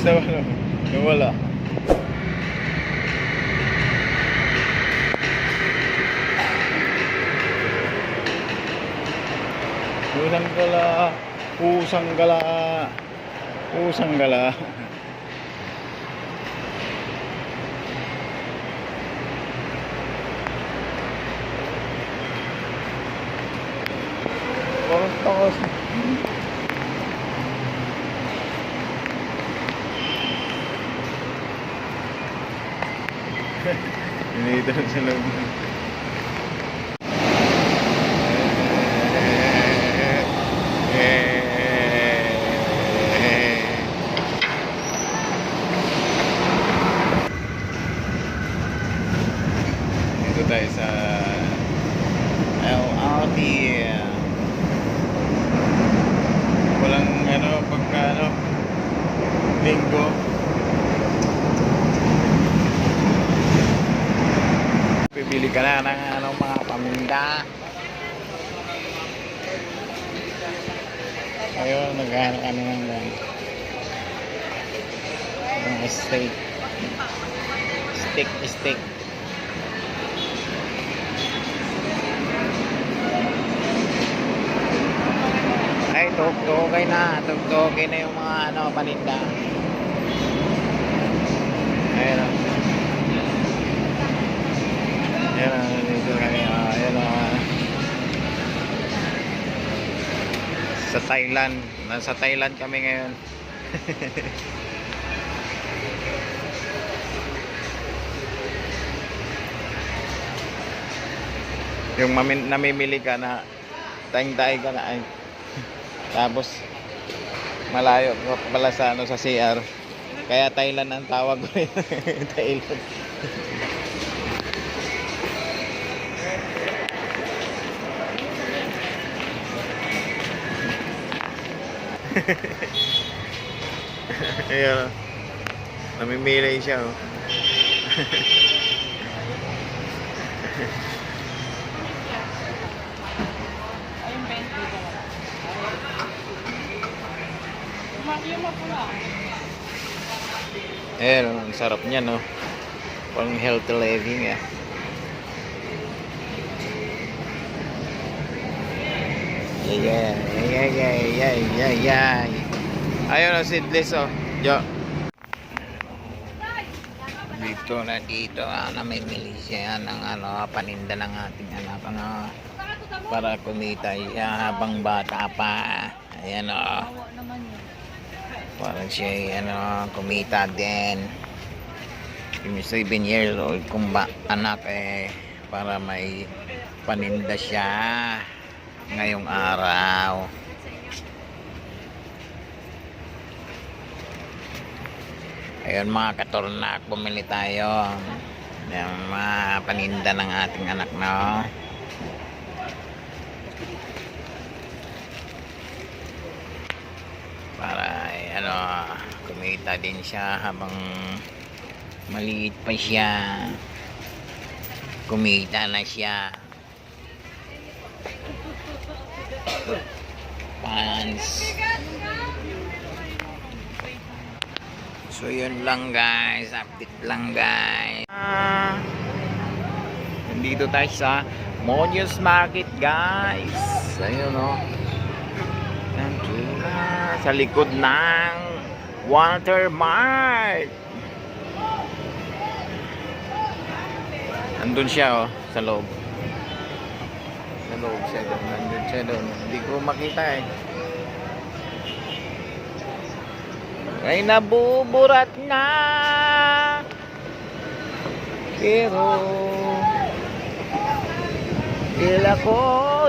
Nawala. Pusang gala. Pusang gala. Pusang gala. Takos. Ini terus selalu. Itu tayo sa LRT. Walang pagka linggo. Bibili ka na ng mga paminda. Ayun, naghahanap kami ng steak. Steak. Ay, tugtugay na yung mga paninda. Ayun. Dito kami. Ayun. Sa Thailand. Nasa Thailand kami ngayon. Yung namimili ka na tayong-tay ka na ay. Tapos malayo pala sa sa CR. Kaya Thailand ang tawag ko rin. Thailand. Ayan. Namimili siya. Ang sarap niya, no? Pang healthy living, ya. Yeah. Ayun, seedless, oh. Jo. Dito, namimili siya ng paninda ng ating anak, para kumita siya habang bata pa. Ayan, oh. Parang siya kumita din. 7 years old kung anak para may paninda siya ngayong araw. Ayun mga katornak, bumili tayo ng mga paninda ng ating anak, no? Para kumita din siya habang maliit pa siya. Kumita na siya. Pants. So yun lang guys, update lang guys. Nandito tayo sa Monius Market guys. Ayun, no? Sa likod ng Watermark. Andun siya, oh, sa loob. Sa loob siya doon. Andun siya doon. Hindi ko makita eh. Ay nabuburat na. Pero tila ko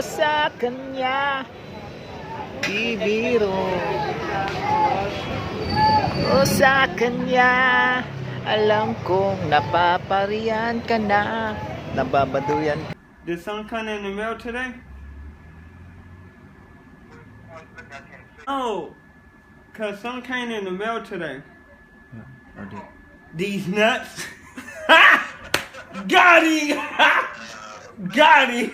sa kanya bibiro. O sa kanya alam kong napapariyan ka na, nababaduyan ka. Did some come in the mail today? Oh, cause some came in the mail today. These nuts. Got him! Got him!